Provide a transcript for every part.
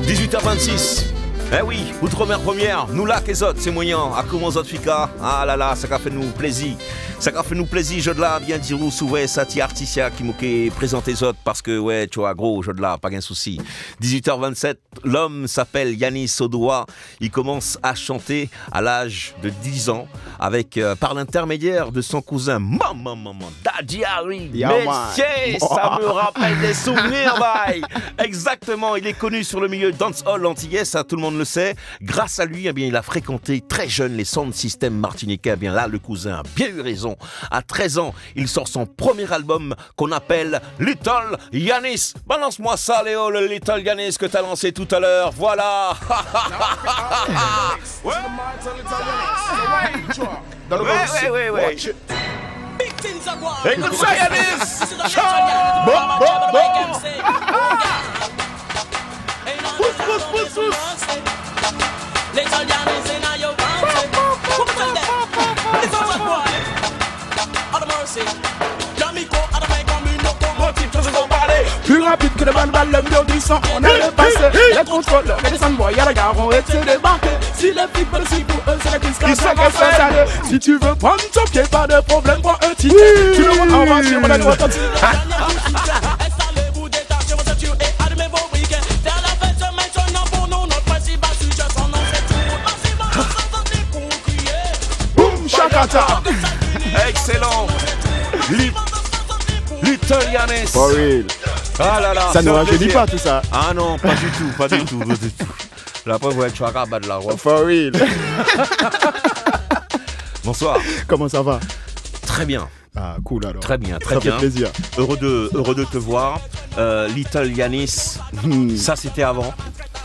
18h26. Eh oui, outre-mer première, nous là, qu'est-ce c'est moyen, à comment ça fika. Ah là là, ça a fait nous plaisir. Ça a fait nous plaisir, je de là, bien dire où souvent, ça t'y articia qui m'a présenté les autres parce que, ouais, tu vois, gros, je de là, pas de souci. 18h27, l'homme s'appelle Yannis Odoa. Il commence à chanter à l'âge de 10 ans avec, par l'intermédiaire de son cousin, maman, Daddy Harry. Messieurs, ça me rappelle des souvenirs, bye. Exactement, il est connu sur le milieu dancehall antillais, ça tout le monde le sait. Grâce à lui, eh bien, il a fréquenté très jeune les sound systems martiniquais. Eh bien là, le cousin a bien eu raison. À 13 ans, il sort son premier album qu'on appelle Little Yannis. Balance-moi ça, Léo, le Little Yannis que t'as lancé tout à l'heure. Voilà. Ouais. Écoute ça, Yannis. Pousse. Little Yannis in your country. Who tell them? It's all boy. Out of mercy. Yamiko, out of my communauté. Motif, je vous en parler. Plus rapide que le bandball, le mieux du sang, on a le passé. Les contrôleurs, les descendants, y'a la gare, on est débarqué. Si les filles veulent aussi pour eux, c'est la crise qu'à chaque fois. Si tu veux prendre ton pied, pas de problème, prends un ticket. Tu le vois en voiture, on a le authentique. Installez-vous, détachez vos ceintures et allumez vos briquets. Faire la fête maintenant pour nous, notre principal sujet, son nom c'est tout. Massivement, sans des coups criés. Boum, chakata. Excellent. Little Yannis. For real. Ah là là. Ça ne rajeunit pas tout ça. Ah non, pas du tout. La preuve, ouais, tu as rabat de la roi. For real. Bonsoir. Comment ça va? Très bien. Ah, cool alors. Très bien. Ça fait plaisir. Heureux de te voir. Little Yannis, ça c'était avant.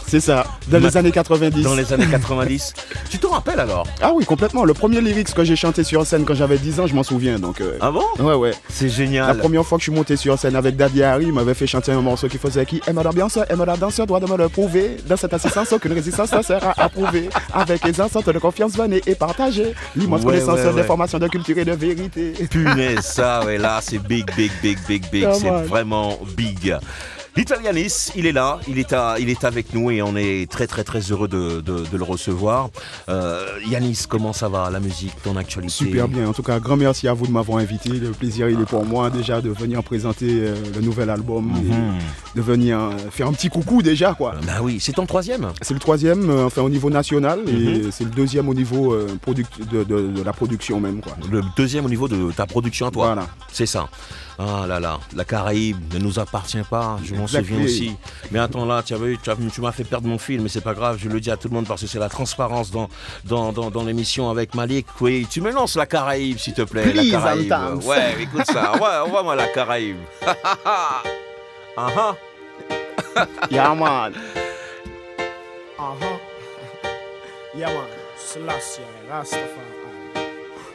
C'est ça, dans les années 90. Dans les années 90. Tu te rappelles alors? Ah oui, complètement. Le premier lyrics que j'ai chanté sur scène quand j'avais 10 ans, je m'en souviens. Donc, Ah bon? Ouais. C'est génial. La première fois que je suis monté sur scène avec Daddy Harry, il m'avait fait chanter un morceau qui faisait qui aime l'ambiance, aime la danse, doit de me le prouver. Dans cette assistance, aucune résistance ne sera approuvée. Avec les enceintes de confiance, venez et partagez. L'immense connaissance des formations de culture et de vérité. Punaise, ça, ouais, là, c'est big. C'est vraiment big. Little Yannis, il est là, il est avec nous et on est très heureux de le recevoir. Yannis, comment ça va, la musique, ton actualité? Super bien, en tout cas, grand merci à vous de m'avoir invité. Le plaisir, il est pour moi déjà de venir présenter le nouvel album, et de venir faire un petit coucou déjà, quoi. Bah oui, c'est ton troisième? C'est le troisième, enfin au niveau national, et c'est le deuxième au niveau de la production même, quoi. Le deuxième au niveau de ta production à toi? Voilà. C'est ça. Ah là là, la Caraïbe ne nous appartient pas, je m'en souviens aussi. Mais attends là, tu m'as fait perdre mon fil, mais c'est pas grave, je le dis à tout le monde parce que c'est la transparence dans l'émission avec Malik. Oui, tu me lances la Caraïbe s'il te plaît. Please, la Caraïbe. Antam. Ouais, écoute ça, ouais, envoie-moi la Caraïbe. Yeah man. Yeah man, Selassie, Rastafari.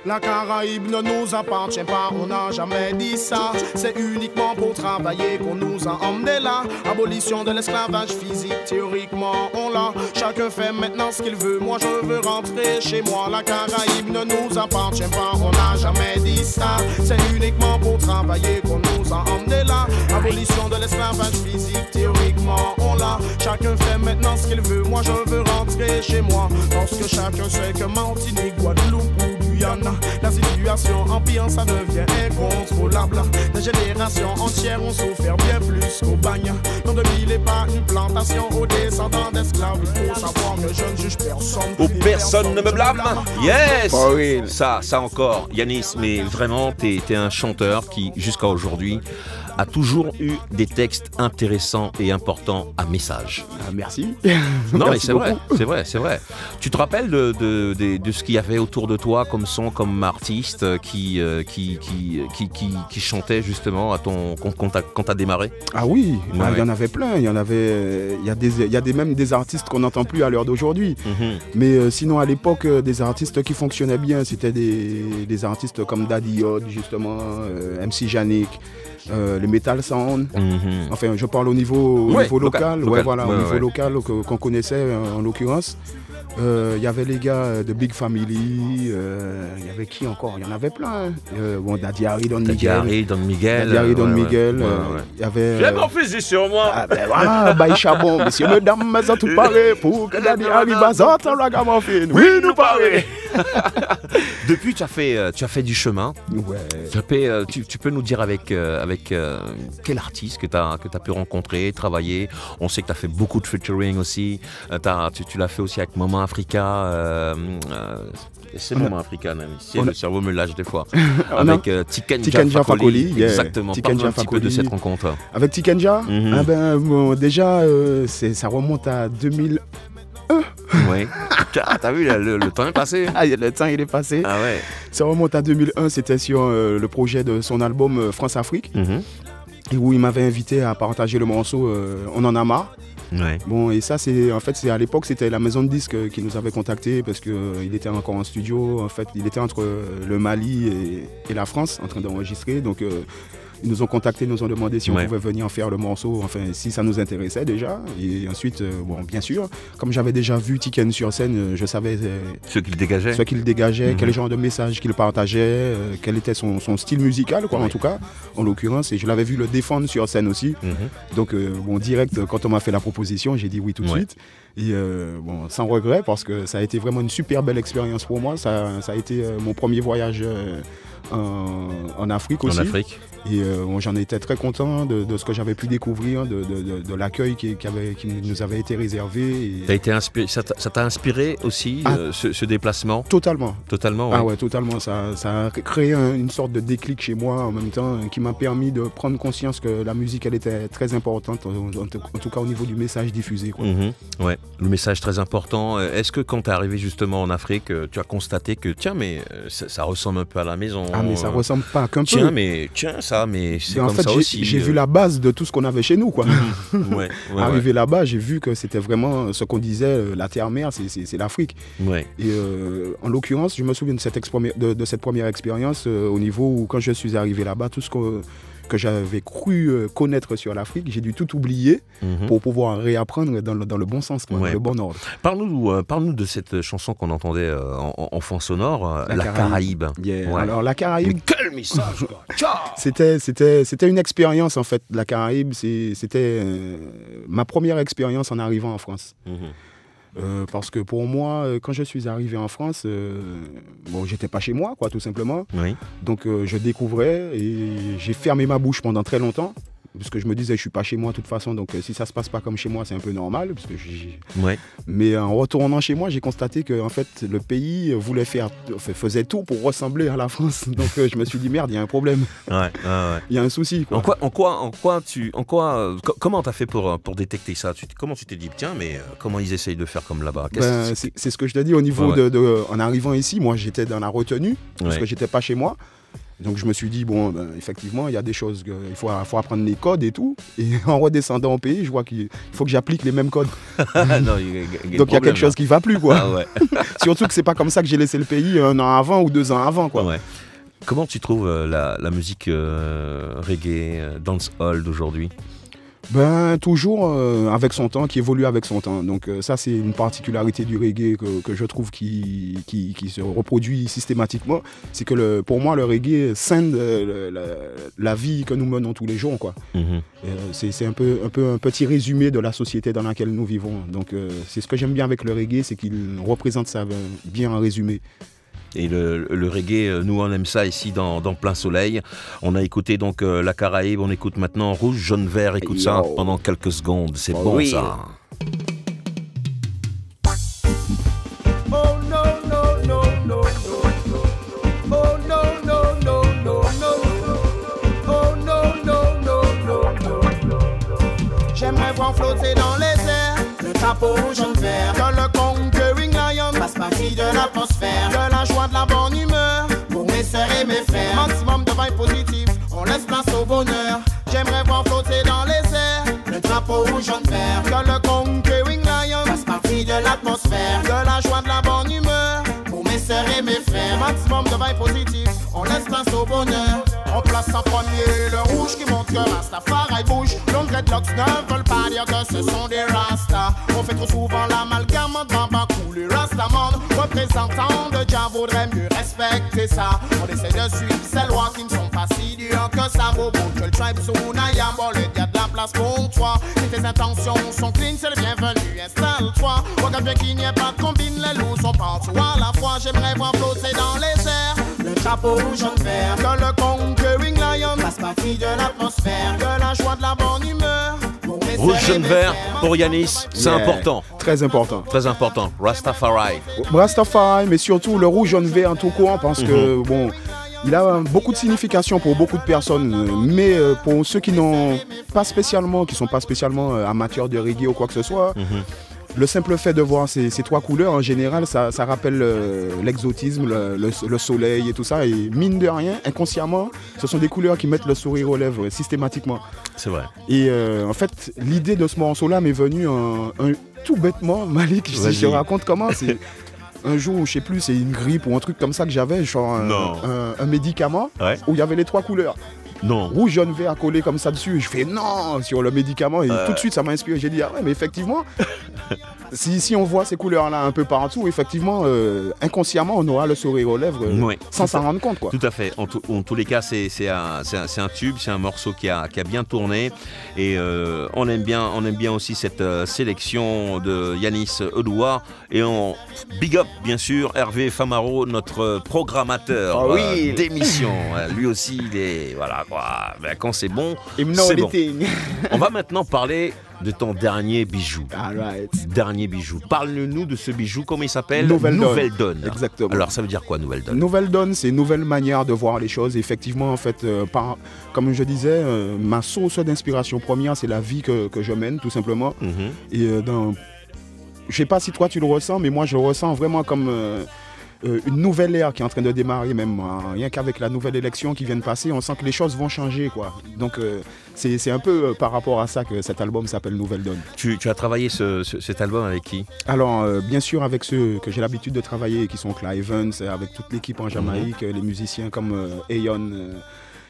La Caraïbe ne nous appartient pas, on n'a jamais dit ça. C'est uniquement pour travailler qu'on nous a emmenés là. Abolition de l'esclavage physique, théoriquement on l'a. Chacun fait maintenant ce qu'il veut, moi je veux rentrer chez moi. La Caraïbe ne nous appartient pas, on n'a jamais dit ça. C'est uniquement pour travailler qu'on nous a emmenés là. Abolition de l'esclavage physique, théoriquement on l'a. Chacun fait maintenant ce qu'il veut, moi je veux rentrer chez moi. Parce que chacun sait que Martinique, Guadeloupe ou Guyane, la situation empire, ça devient incontrôlable. Des générations entières ont souffert bien plus qu'au bagne. L'an 2000 n'est pas une plantation aux descendants d'esclaves. Il faut savoir que je ne juge personne. Où personne ne me blâme. Yes. For real. Ça encore, Yannis, mais vraiment, t'es un chanteur qui, jusqu'à aujourd'hui, a toujours eu des textes intéressants et importants à message. Merci. Non, Merci mais c'est beaucoup. vrai. Tu te rappelles de ce qu'il y avait autour de toi comme son, comme artiste qui chantait justement à quand t'as démarré? Ah oui, Ouais. il y en avait plein. Il y a même des artistes qu'on n'entend plus à l'heure d'aujourd'hui. Mais sinon, à l'époque, des artistes qui fonctionnaient bien, c'était des artistes comme Daddy Yod, justement, MC Janik. Les Metal Sound, enfin je parle au niveau local, local. Au niveau local qu'on connaissait en l'occurrence. Il y avait les gars de Big Family, il y avait qui encore? Il y en avait plein. Bon, Daddy Harry, Don Miguel. Daddy Harry, Don Miguel. Daddy Harry, Don Miguel. Ouais. Il y avait... J'ai mon fusil sur moi. Ah ben voilà, Baï Chabon, messieurs, mesdames, mais en tout parler, pour que Daddy Harry bazante en ragamuffin. Oui, nous parler. Depuis, tu as fait du chemin. Ouais. Tu peux nous dire avec quel artiste que tu as pu rencontrer, travailler. On sait que tu as fait beaucoup de featuring aussi. Tu l'as fait aussi avec Maman Africa. C'est Maman Africa, le cerveau me lâche des fois. Avec Tikenja Fakoli. Exactement. Parle-nous un petit peu de cette rencontre. Avec Tikenja, bon, déjà, ça remonte à 2001. Oui. T'as vu, le temps est passé. Ah, le temps il est passé. Ah ouais. Ça remonte à 2001, c'était sur le projet de son album France-Afrique. Et où il m'avait invité à partager le morceau On en a marre. Ouais. Bon, et ça, c'est à l'époque, c'était la maison de disques qui nous avait contactés parce qu'il était encore en studio. En fait, il était entre le Mali et la France en train d'enregistrer. Donc, ils nous ont contactés, nous ont demandé si on pouvait venir faire le morceau, enfin, si ça nous intéressait déjà. Et ensuite, bon, bien sûr, comme j'avais déjà vu Tiken sur scène, je savais ce qu'il dégageait, quel genre de message qu'il partageait, quel était son style musical, quoi, en tout cas, en l'occurrence. Et je l'avais vu le défendre sur scène aussi. Donc, bon, direct, quand on m'a fait la proposition, j'ai dit oui tout de suite. Et bon, sans regret, parce que ça a été vraiment une super belle expérience pour moi. Ça a été mon premier voyage en Afrique aussi. En Afrique. Et j'en étais très content de ce que j'avais pu découvrir, de l'accueil qui nous avait été réservé. Et... Ça t'a inspiré aussi, ce déplacement? Totalement. Totalement, Ah ouais, totalement. Ça a créé une sorte de déclic chez moi en même temps, qui m'a permis de prendre conscience que la musique, elle était très importante, en tout cas au niveau du message diffusé, quoi. Ouais, le message très important. Est-ce que quand tu es arrivé justement en Afrique, tu as constaté que, tiens, mais ça ressemble un peu à la maison? Ah, mais ça ressemble pas qu'un peu. Tiens, ça, mais c'est en comme fait, ça aussi. J'ai vu la base de tout ce qu'on avait chez nous, quoi. Ouais, Arrivé là-bas, j'ai vu que c'était vraiment ce qu'on disait, la terre-mère, c'est l'Afrique. Ouais. Et en l'occurrence, je me souviens de cette première expérience au niveau où, quand je suis arrivé là-bas, tout ce que j'avais cru connaître sur l'Afrique, j'ai dû tout oublier pour pouvoir réapprendre dans le bon sens, quoi, dans le bon ordre. Parle-nous de cette chanson qu'on entendait en fond sonore, La Caraïbe. Yeah. Ouais. Alors la Caraïbe, mais quel message, quoi. C'était une expérience en fait. La Caraïbe, c'était ma première expérience en arrivant en France. Parce que pour moi, quand je suis arrivé en France, bon, j'étais pas chez moi, quoi, tout simplement. Oui. Donc je découvrais et j'ai fermé ma bouche pendant très longtemps. Parce que je me disais, je suis pas chez moi de toute façon, donc si ça se passe pas comme chez moi, c'est un peu normal. Parce que Mais en retournant chez moi, j'ai constaté que en fait, le pays faisait tout pour ressembler à la France. Donc je me suis dit, merde, il y a un problème. Il y a un souci, quoi. Comment t'as fait pour détecter ça? Comment tu t'es dit, tiens, mais comment ils essayent de faire comme là-bas? C'est ce que je te dis au niveau en arrivant ici, moi j'étais dans la retenue, parce que j'étais pas chez moi. Donc je me suis dit, bon, effectivement, il y a des choses, il faut apprendre les codes et tout. Et en redescendant au pays, je vois qu'il faut que j'applique les mêmes codes. Donc il y a quelque chose qui ne va plus, quoi. Ah ouais. Surtout que c'est pas comme ça que j'ai laissé le pays 1 an avant ou 2 ans avant, quoi. Ouais. Comment tu trouves la musique reggae, dancehall d'aujourd'hui? Toujours avec son temps, qui évolue avec son temps. Donc ça, c'est une particularité du reggae que je trouve qui se reproduit systématiquement. C'est que pour moi, le reggae scinde la vie que nous menons tous les jours, quoi. C'est un peu un petit résumé de la société dans laquelle nous vivons. Donc c'est ce que j'aime bien avec le reggae, c'est qu'il représente ça bien en résumé. Et le reggae, nous on aime ça ici dans Plein Soleil. On a écouté donc La Caraïbe, on écoute maintenant Rouge, Jaune, Vert. Écoute ça pendant quelques secondes, c'est bon ça. J'aimerais voir flotter dans les airs le drapeau rouge, jaune, vert. Que le conquering lion fasse partie de l'atmosphère. De la joie, de la bonne humeur pour mes sœurs et mes frères. Maximum de vibes positives, on laisse place au bonheur. J'aimerais voir flotter dans les airs le drapeau rouge, jaune, vert. Que le conquering lion fasse partie de l'atmosphère. De la joie, de la bonne humeur pour mes sœurs et mes frères. Maximum de vibes positives, on laisse place au bonheur. On place en premier le rouge qui montre que Rastafari bouge. Longs dreadlocks ne veulent pas dire que ce sont des Rastas. On fait trop souvent l'amalgame entre Bambakou, les Rastas. représentant de Jah vaudrait mieux respecter ça. On essaie de suivre ces lois qui ne sont pas si dures que ça. Au bout que le tribe Sunayam, bon, il y a de la place pour toi. Si tes intentions sont clean, c'est le bienvenu, installe-toi. Regarde bien qu'il n'y ait pas de combine, les loups sont partout à la fois. J'aimerais voir flotter dans les airs le drapeau rouge jaune vert. Que le conquering lion fasse partie de l'atmosphère. Que la joie de la bonne humeur. Rouge, jaune, vert pour Yanis, c'est important. Très important. Très important. Rastafari. Rastafari, mais surtout le rouge, jaune, vert tout courant parce que, bon, il a beaucoup de signification pour beaucoup de personnes, mais pour ceux qui n'ont pas spécialement, qui sont pas spécialement amateurs de reggae ou quoi que ce soit, le simple fait de voir ces trois couleurs en général, ça rappelle l'exotisme, le soleil et tout ça. Et mine de rien, inconsciemment, ce sont des couleurs qui mettent le sourire aux lèvres systématiquement. C'est vrai. Et en fait, l'idée de ce morceau-là m'est venue tout bêtement, Malik, si je te raconte comment. C'est un jour, je sais plus, c'est une grippe ou un truc comme ça que j'avais, genre un médicament où il y avait les trois couleurs. Non. Rouge, jaune, vert collé comme ça dessus. Je fais non sur le médicament et tout de suite ça m'a inspiré. J'ai dit ah ouais, mais effectivement, si on voit ces couleurs-là un peu partout, effectivement, inconsciemment, on aura le sourire aux lèvres sans s'en rendre compte, quoi. Tout à fait. En tous les cas, c'est un tube, c'est un morceau qui a bien tourné et on aime bien aussi cette sélection de Yanis Edoua et on big up bien sûr Hervé Famaro, notre programmateur d'émission. Lui aussi, il est voilà quoi. Ben, quand c'est bon, c'est bon. On va maintenant parler de ton dernier bijou. Dernier bijou. Parle-nous de ce bijou, comment il s'appelle? Nouvelle Donne. Exactement. Alors ça veut dire quoi, Nouvelle Donne? Nouvelle Donne, c'est une nouvelle manière de voir les choses. Effectivement, en fait, comme je disais, ma source d'inspiration première, c'est la vie que je mène, tout simplement. Et je sais pas si toi tu le ressens, mais moi je le ressens vraiment comme une nouvelle ère qui est en train de démarrer, même rien qu'avec la nouvelle élection qui vient de passer, on sent que les choses vont changer, quoi. Donc c'est un peu par rapport à ça que cet album s'appelle Nouvelle Donne. Tu as travaillé cet album avec qui? Alors bien sûr avec ceux que j'ai l'habitude de travailler, qui sont Clive Evans, avec toute l'équipe en Jamaïque, les musiciens comme Ayon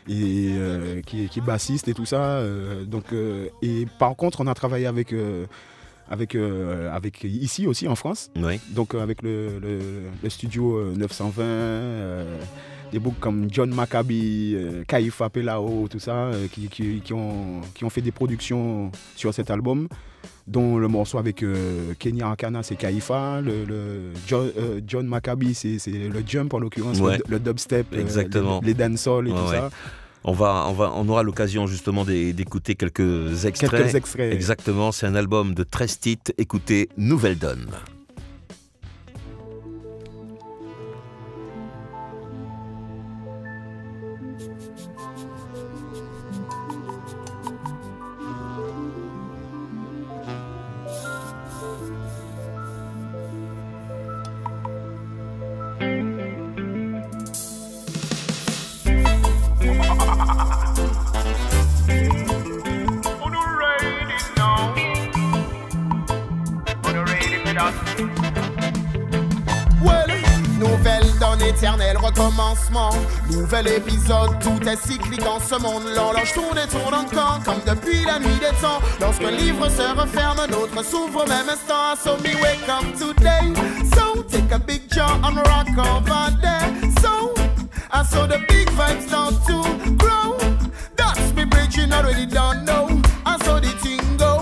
qui est bassiste et tout ça. Et par contre on a travaillé avec ici aussi en France, donc avec le studio 920, des books comme John Maccabi, Kaifa Pelao, tout ça, qui ont fait des productions sur cet album, dont le morceau avec Kenya Akana, c'est Kaifa, John Maccabi, c'est le jump en l'occurrence, le dubstep, les dancehall et tout ça. On aura l'occasion justement d'écouter quelques extraits. Exactement, c'est un album de 13 titres. Écoutez Nouvelle Donne. Éternel recommencement, nouvel épisode, tout est cyclique dans ce monde. L'horloge tourne et tourne encore, comme depuis la nuit des temps. Lorsqu'un livre se referme, un autre s'ouvre au même instant. So me wake up today, so take a big jump and rock over there. So I saw the big vibes start to grow. That's me bridging, already don't know. I saw the thing go.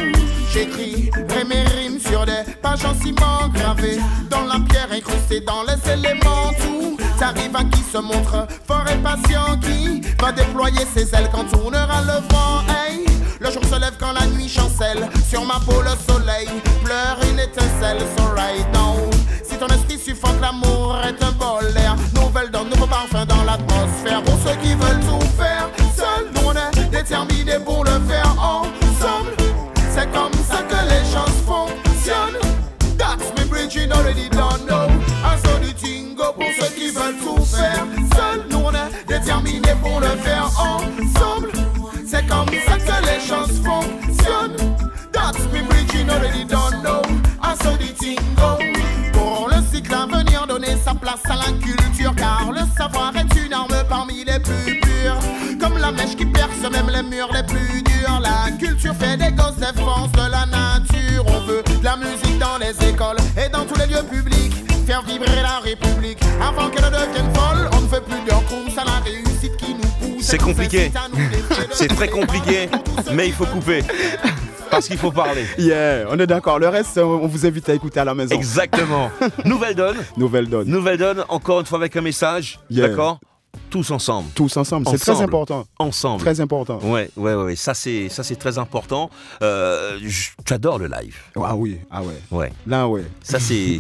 J'écris mes rimes sur des pages en ciment gravées dans la pierre incrustée dans les éléments. Tout t'arrive à qui se montre fort et patient, qui va déployer ses ailes quand tournera le vent. Hey, le jour se lève quand la nuit chancelle. Sur ma peau le soleil pleure une étincelle. So right now, si ton esprit suffoque, l'amour est un bol d'air. Nouvelle donne, nouveau parfum dans l'atmosphère. Pour ceux qui veulent tout faire seuls, nous on est déterminés pour le faire ensemble. C'est comme ça que les choses fonctionnent. That's me bridging, already don't know. I saw the thing go. Pour ceux qui veulent tout faire seuls, nous on est déterminés pour le faire ensemble. C'est comme ça que les choses fonctionnent. That's me bridging, already don't know. I saw the thing go. Pour le cycle à venir, donner sa place à la culture, car le savoir est une arme parmi les plus pures. Comme la mèche qui perce même les murs les plus durs. La culture fait des gosses défense de la nature. On veut de la musique dans les écoles et dans tous les lieux publics. faire vibrer la République. Avant qu'elle ne devienne folle, on ne fait plus de course à la réussite qui nous pousse. C'est compliqué. C'est très compliqué, mais il faut couper. Parce qu'il faut parler. Yeah, on est d'accord. Le reste, on vous invite à écouter à la maison. Exactement. Nouvelle donne. Nouvelle donne. Nouvelle donne, encore une fois avec un message. Yeah. D'accord? Tous ensemble. Tous ensemble, c'est très important. Ensemble. Très important. Ouais. Ça c'est très important. Tu adores le live. Ah oui, ah ouais. Ouais. Là, ouais. Ça c'est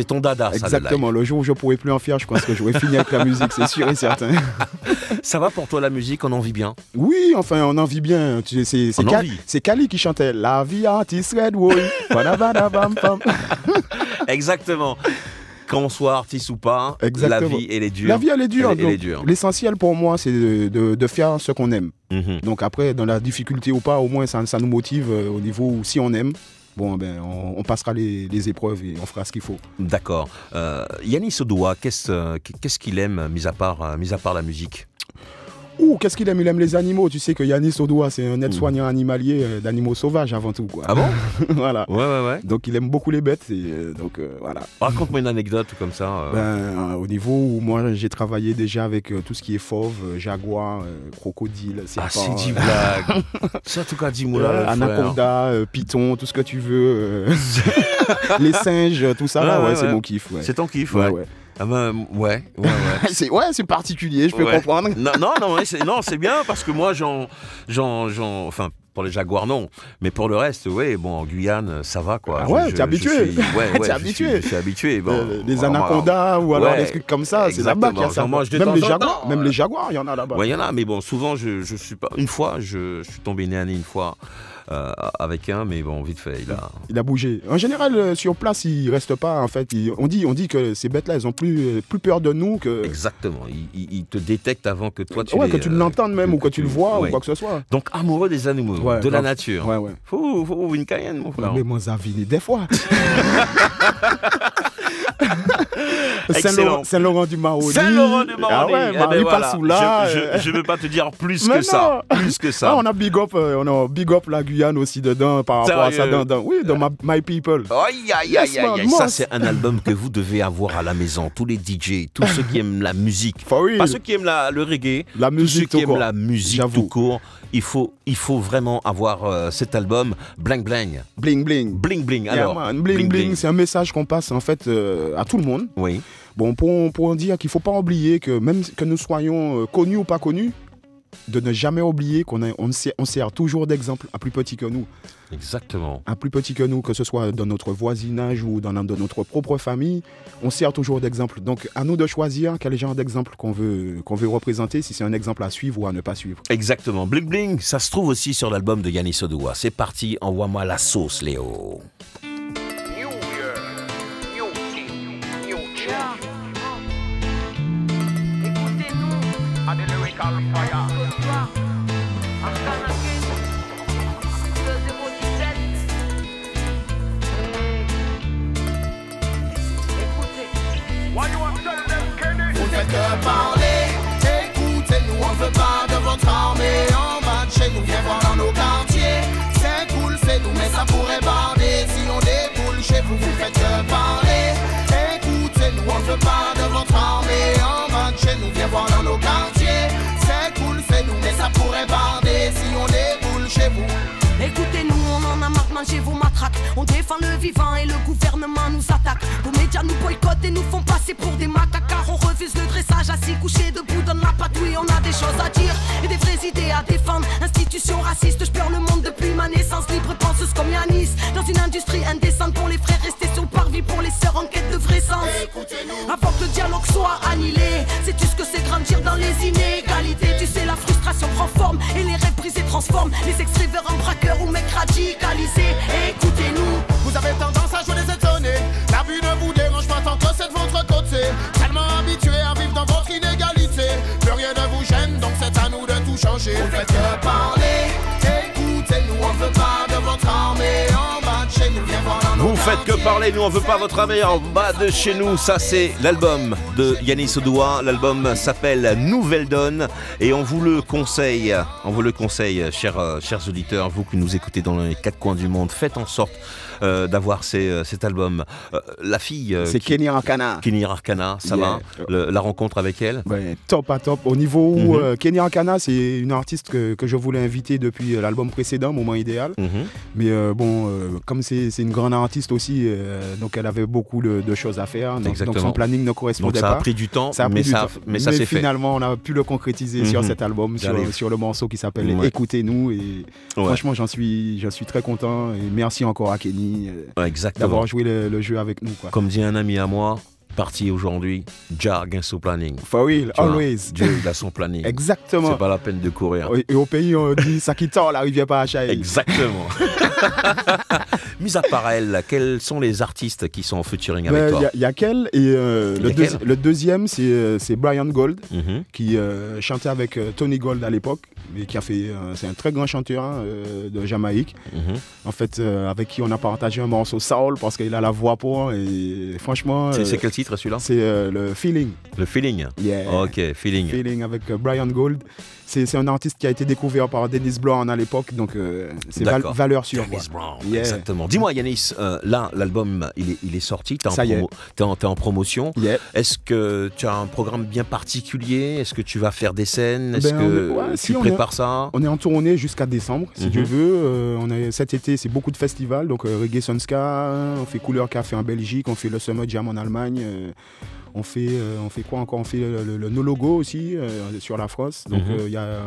ton dada. Exactement. Ça, le jour où je pourrais plus en faire, je pense que j'aurais fini avec la musique, c'est sûr et certain. Ça va pour toi la musique, on en vit bien? Oui, enfin, on en vit bien. C'est Kali qui chantait La vie artiste red boy. Exactement. Qu'on soit artiste ou pas, exactement. La vie elle est dure. La vie elle est dure. Elle est dure. L'essentiel pour moi c'est de faire ce qu'on aime. Mm-hmm. Donc après, dans la difficulté ou pas, au moins ça nous motive au niveau où si on aime, bon ben on passera les épreuves et on fera ce qu'il faut. D'accord. Yannis Odoa, qu'est-ce qu'il aime mis à part la musique? Qu'est-ce qu'il aime? Il aime les animaux. Tu sais que Yannis Odoa, c'est un aide-soignant animalier d'animaux sauvages avant tout, quoi. Ah bon? Voilà. Ouais. Donc il aime beaucoup les bêtes. Donc voilà. Raconte-moi une anecdote comme ça. Au niveau où moi j'ai travaillé déjà avec tout ce qui est fauve, jaguar, crocodile, serpent. Ah, c'est du blague. C'est en tout cas dis-moi. Anaconda, python, tout ce que tu veux. Les singes, tout ça là, c'est mon kiff. Ouais. C'est ton kiff, ouais. Ah ben, ouais. c'est particulier, je peux comprendre. C'est bien parce que moi, enfin, pour les jaguars, non. Mais pour le reste, en Guyane, ça va, quoi. Ah ouais, t'es habitué. T'es habitué. Je suis habitué. Bon, les anacondas ou alors des trucs comme ça, c'est là-bas qu'il y a ça. Même les jaguars, il y en a là-bas. Ouais, il y en a, mais bon, souvent, je suis pas. Une fois, je suis tombé nez à nez une fois. Avec un, mais bon, vite fait, il a bougé. En général, sur place, il reste pas, en fait. On dit que ces bêtes-là, elles ont plus peur de nous que... Exactement. Ils te détectent avant que toi, que tu l'entendes même, ou que tu le vois, ou quoi que ce soit. Donc, amoureux des animaux, de la nature. Ouais. Faut une cayenne, mon frère. Mais moi, Zavini, des fois. Saint-Laurent du Maroni. Ah ouais, Marie Passoula. Je veux pas te dire plus que ça. On a big up la Guyane aussi dedans par rapport à ça. Oui, dans My People. Aïe. Ça, c'est un album que vous devez avoir à la maison. Tous les DJ, tous ceux qui aiment la musique. Pas ceux qui aiment le reggae. La musique ceux qui aiment la musique tout court. Il faut vraiment avoir cet album Bling Bling. Bling Bling. Alors, Bling Bling, c'est un message qu'on passe en fait à tout le monde. Oui. Bon, pour dire qu'il ne faut pas oublier que même que nous soyons connus ou pas connus, de ne jamais oublier qu'on sert toujours d'exemple à plus petit que nous. Exactement. À plus petit que nous, que ce soit dans notre voisinage ou dans notre propre famille, on sert toujours d'exemple. Donc à nous de choisir quel genre d'exemple qu'on veut représenter, si c'est un exemple à suivre ou à ne pas suivre. Exactement. Bling Bling, ça se trouve aussi sur l'album de Yannis Odoa. C'est parti, envoie-moi la sauce, Léo. Que parler, écoutez-nous, on veut pas de votre armée en bas de chez nous, viens voir dans nos quartiers. C'est cool, c'est nous, mais ça pourrait barder si on déboule chez vous, vous faites que parler. Écoutez-nous, on veut pas de votre armée en bas de chez nous, viens voir dans nos quartiers. C'est cool, c'est nous, mais ça pourrait barder si on déboule chez vous. Écoutez-nous, on en a marre de manger vos matraques. On défend le vivant et le gouvernement nous attaque. Vos médias nous boycottent et nous font passer pour des macaques. Car on refuse le dressage, assis couché debout, donne la patouille. On a des choses à dire et des vraies idées à défendre. Institutions racistes, je pleure le monde depuis ma naissance. Libre penseuse comme Yanis, dans une industrie indécente. Pour les frères restés sur le parvis, pour les sœurs en quête de vrai sens. Avant que le dialogue soit annihilé, sais-tu ce que c'est grandir dans les inégalités? Tu sais la frustration prend forme et les rêves brisés transforment les extraits vers un braqueur ou mec radicalisé. Écoutez-nous. Vous avez tendance à jouer les étonnés. La vie ne vous dérange pas tant que c'est de votre côté. Tellement habitué à vivre dans votre inégalité. Plus rien ne vous gêne, donc c'est à nous de tout changer. Vous faites que parler, écoutez-nous, on veut pas de votre armée en bas de chez nous, viens voir dans Vous faites que parler, nous on veut pas votre avis en bas de chez nous. Ça c'est l'album de Yanis Odoa. L'album s'appelle Nouvelle Donne et on vous le conseille. On vous le conseille, chers auditeurs, vous qui nous écoutez dans les quatre coins du monde, faites en sorte d'avoir cet album. La fille... c'est Kenny Arcana. Kenny Arcana, ça va la rencontre avec elle top à top. Au niveau où Kenny Arcana, c'est une artiste que je voulais inviter depuis l'album précédent, Moment Idéal. Mais comme c'est une grande artiste aussi, donc elle avait beaucoup de choses à faire. Donc son planning ne correspondait pas. Ça a pris du temps, mais ça s'est fait. Finalement, on a pu le concrétiser sur cet album, sur le morceau qui s'appelle Écoutez-nous. Et franchement, j'en suis très content. Et merci encore à Kenny d'avoir joué le jeu avec nous, quoi. Comme dit un ami à moi, parti aujourd'hui, Jah gagne son planning. For real, always. Dieu il a son planning. Exactement. C'est pas la peine de courir. Et au pays, on dit ça qui tord, la rivière pas à Chaï. Exactement. Mis à part elle, quels sont les artistes qui sont en featuring avec toi? Il y a Kel et le deuxième, c'est Brian Gold qui chantait avec Tony Gold à l'époque, mais qui a fait, c'est un très grand chanteur de Jamaïque. En fait, avec qui on a partagé un morceau Soul parce qu'il a la voix pour. Et franchement, c'est quel titre celui-là? C'est le Feeling. Le Feeling. Yeah. Ok, Feeling. Feeling avec Brian Gold. C'est un artiste qui a été découvert par Dennis Brown à l'époque, donc c'est valeur sûre. Dennis Brown, exactement. Dis-moi Yanis, là l'album il est sorti, t'es en promotion. Est-ce que tu as un programme bien particulier? Est-ce que tu vas faire des scènes? Est-ce que tu prépares ça? On est en tournée jusqu'à décembre, si Dieu veut. Cet été, c'est beaucoup de festivals, donc Reggae Sunska, on fait Couleur Café en Belgique, on fait le Summer Jam en Allemagne. On fait quoi encore? On fait le No Logo aussi sur la France. Donc il y a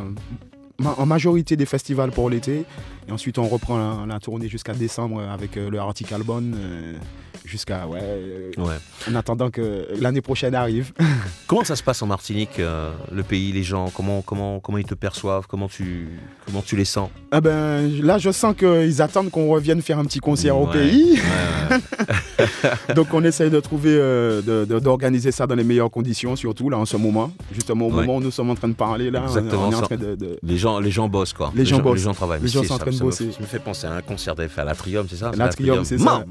en majorité des festivals pour l'été. Et ensuite on reprend la tournée jusqu'à décembre avec le Arctic Album jusqu'à en attendant que l'année prochaine arrive. Comment ça se passe en Martinique, le pays, les gens, comment ils te perçoivent, comment tu les sens? Là je sens qu'ils attendent qu'on revienne faire un petit concert au pays. Donc on essaye de trouver d'organiser ça dans les meilleures conditions, surtout là en ce moment, justement au moment où nous sommes en train de parler là. Exactement, on est en train de... Les gens bossent quoi. Les gens travaillent. Les gens sont en train de bosser. Ça me fait penser à un concert d'avait fait à l'Atrium, c'est ça? L'Atrium, c'est ça.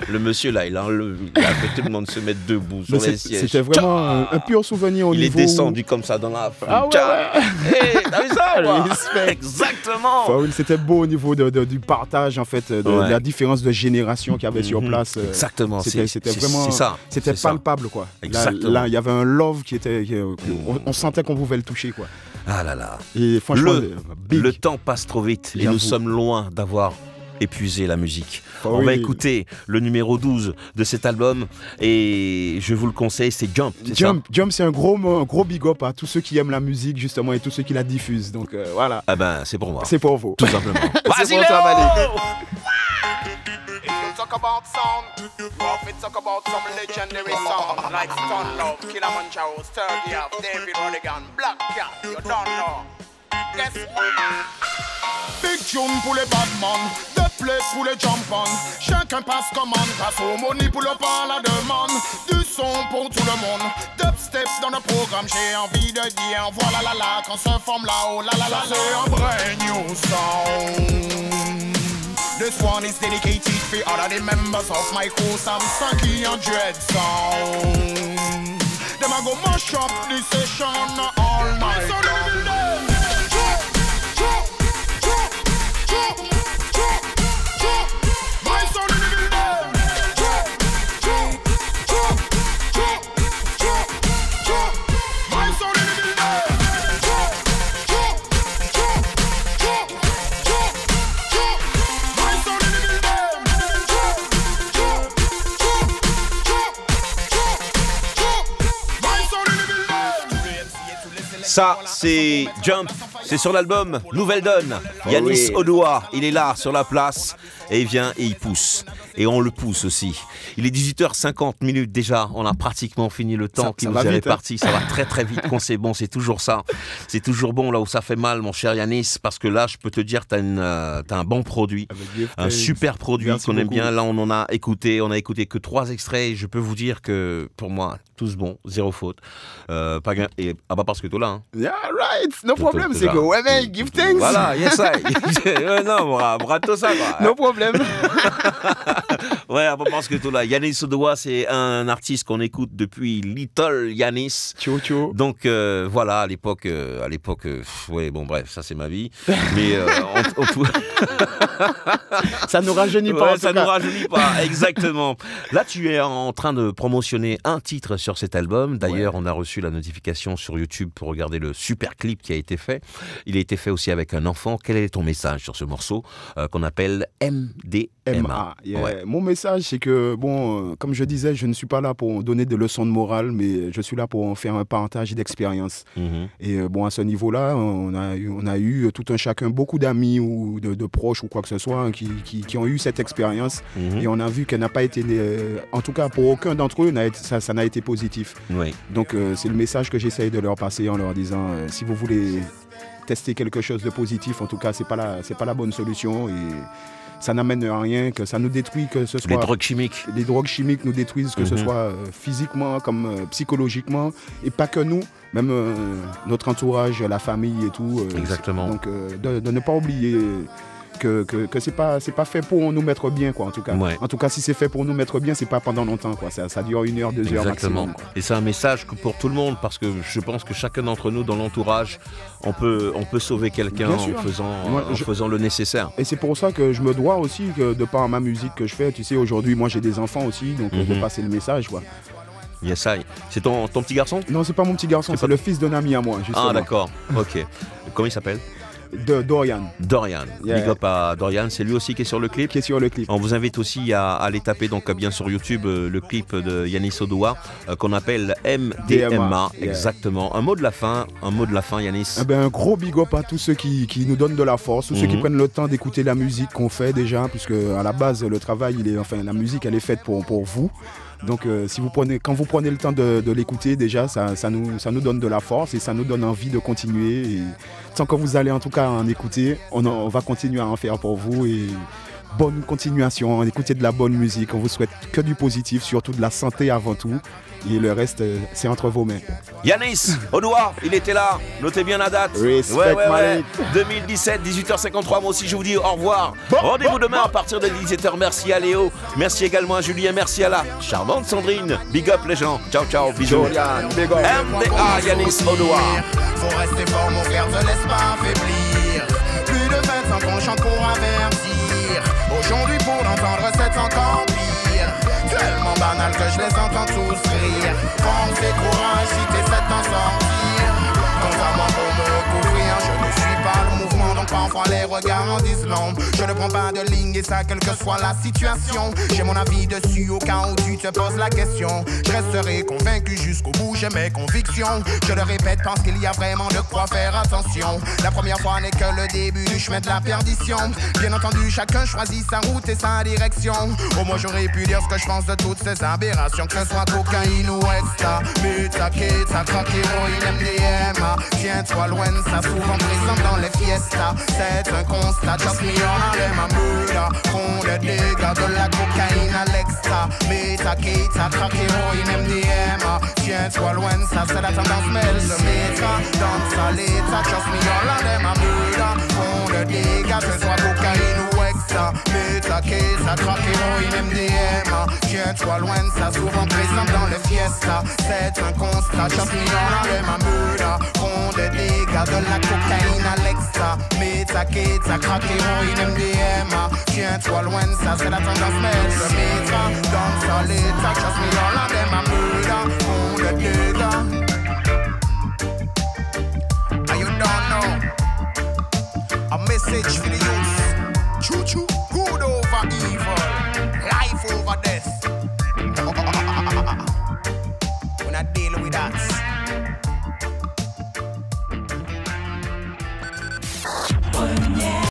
Le monsieur là, il a fait tout le monde se mettre debout sur les sièges. C'était vraiment un pur souvenir au niveau. Il est descendu comme ça dans la foule. Ah ouais. T'as vu ça? Exactement. C'était beau au niveau du partage en fait, de la différence de génération qu'il y avait sur place. Exactement. C'était vraiment ça. C'était palpable quoi. Exactement. Là, il y avait un love qui était. On sentait qu'on pouvait le toucher quoi. Ah là là. Et franchement, le temps passe trop vite et nous sommes loin d'avoir épuisé la musique. On va écouter le numéro 12 de cet album et je vous le conseille, c'est Jump. Jump, c'est un gros big up à tous ceux qui aiment la musique justement et tous ceux qui la diffusent. Donc voilà. Ah ben c'est pour moi. C'est pour vous. Tout simplement. Vas-y Léo. Talk about sound, Prophet talk about some legendary sound like Stun Love, Kilimanjaro, Sturdy Up, David Rodigan, Black Cat, you don't know. Guess what? Big tune pour les Batman, de place pour les jump-on. Chacun passe commande, passe au money pour le pas la demande. Du son pour tout le monde, dubstep dans le programme. J'ai envie de dire, voilà la la, quand se forme là-haut, la la la, c'est un brand new sound. This one is dedicated for all of the members of my crew, Sam Saki and Dread Sound. Them a go mash up the session all night long. Ça, c'est Jump, c'est sur l'album Nouvelle Donne. Yanis Odoa, il est là sur la place et il vient et il pousse. Et on le pousse aussi. Il est 18h50 déjà, on a pratiquement fini le temps qui nous est réparti. Ça va très très vite quand c'est bon, c'est toujours ça. C'est toujours bon là où ça fait mal, mon cher Yanis, parce que là, je peux te dire, t'as un bon produit, un super produit qu'on aime bien. Là, on en a écouté que 3 extraits. Et je peux vous dire que pour moi, tous bons, zéro faute. Pas parce que toi là. Hein. Yeah, right, no problem. C'est Ouais, mec, give thanks. Voilà, yes, I. Non, brato ça, quoi. No problème. Ouais, parce que tout là, Yanis Odoa, c'est un artiste qu'on écoute depuis Little Yanis. Tcho. Donc voilà, à l'époque, ouais, bon bref, ça c'est ma vie. Mais ça nous rajeunit pas. Ouais, ça nous rajeunit pas, exactement. Là, tu es en train de promotionner un titre sur cet album. D'ailleurs, on a reçu la notification sur YouTube pour regarder le super clip qui a été fait. Il a été fait aussi avec un enfant. Quel est ton message sur ce morceau qu'on appelle MDMA? Ouais. Mon message, c'est que, bon, comme je disais, je ne suis pas là pour donner des leçons de morale, mais je suis là pour faire un partage d'expérience. Et bon, à ce niveau-là, on a eu tout un chacun, beaucoup d'amis ou de proches ou quoi que ce soit, hein, qui ont eu cette expérience. Et on a vu qu'elle n'a pas été, en tout cas pour aucun d'entre eux, ça n'a été positif. Oui. Donc c'est le message que j'essaye de leur passer en leur disant, si vous voulez tester quelque chose de positif, en tout cas, c'est pas la bonne solution. Et ça n'amène à rien, que ça nous détruit, que ce soit... Les drogues chimiques. Les drogues chimiques nous détruisent, que ce soit physiquement comme psychologiquement, et pas que nous, même notre entourage, la famille et tout. Exactement. Donc de ne pas oublier que c'est pas fait pour nous mettre bien, quoi, en tout cas. Ouais. En tout cas, si c'est fait pour nous mettre bien, c'est pas pendant longtemps, quoi. Ça dure 1 heure, 2 heures Exactement. maximum, quoi. Et c'est un message pour tout le monde, parce que je pense que chacun d'entre nous, dans l'entourage, on peut sauver quelqu'un Bien sûr. en faisant le nécessaire. Et c'est pour ça que je me dois aussi, que de par ma musique que je fais, tu sais, aujourd'hui, moi j'ai des enfants aussi, donc de passer le message, quoi. Yes, I. C'est ton petit garçon? Non, c'est pas mon petit garçon, c'est le fils d'un ami à moi, justement. Ah, d'accord. Ok. Comment il s'appelle? Dorian. Dorian. Yeah. Big up à Dorian. C'est lui aussi qui est sur le clip. Qui est sur le clip. On vous invite aussi à aller taper donc bien sur YouTube le clip de Yanis Odoa qu'on appelle MDMA. Yeah. Exactement. Un mot de la fin, Yanis. Eh ben, un gros big up à tous ceux qui nous donnent de la force, tous ceux qui prennent le temps d'écouter la musique qu'on fait déjà, puisque à la base le travail, la musique, elle est faite pour vous. Donc quand vous prenez le temps de l'écouter, déjà ça nous donne de la force et ça nous donne envie de continuer. Et tant que vous allez en tout cas en écouter, on va continuer à en faire pour vous. Et bonne continuation, écoutez de la bonne musique. On vous souhaite que du positif, surtout de la santé avant tout. Et le reste, c'est entre vos mains. Yanis Odoa, il était là. Notez bien la date. Respect, ouais. 2017, 18h53. Moi aussi, je vous dis au revoir. Rendez-vous demain à partir de 17h. Merci à Léo. Merci également à Julien. Merci à la charmante Sandrine. Big up les gens. Ciao, bisous. MDA, Yanis Odoa. Faut rester fort, mon frère, te laisse pas affaiblir. Plus de 20 ans qu'on chante pour avertir. Aujourd'hui, pour l'entendre, c'est encore pire. Tellement banal que je les entends tous rire. Force et courage si t'essaies d'en sortir. Constamment pour me couvrir, je ne suis pas le mouvement, donc parfois les regards en disent long. Je ne prends pas de ligne et ça quelle que soit la situation. J'ai mon avis dessus au cas où tu te poses la question. Je resterai convaincu jusqu'au bout, j'ai mes convictions. Je le répète parce qu'il y a vraiment de quoi faire attention. La première fois n'est que le début du chemin de la perdition. Bien entendu, chacun choisit sa route et sa direction. Au moins j'aurais pu dire ce que je pense de toutes ces aberrations, que ce soit cocaïne ou extra, méta, keta, crack, héroïne, MDMA. Tiens-toi loin, ça souvent présent dans les fiestas. C'est un constat, just me on them a murder. Font les dégâts de la cocaïne à l'extra. Méta, keta, crack, héroïne, MDMA. Tiens-toi loin, ça c'est la tendance, mais le méta. Dans sa l'état, just me on them a murder. Font les dégâts, que ce soit cocaïne ou extra. Méta, keta, crack, héroïne, MDMA. Tiens-toi loin, ça souvent présent dans les fiestas. C'est un constat, just me on them a murder. Font des dégâts de la cocaïne à l'extra. Méta, keta, crack, héroïne, MDMA. Tiens-toi loin, ça c'est la tendance, mais le méta. Dans sa l'état, just me on them a murder. Font des dégâts. You don't know. A message for the youth.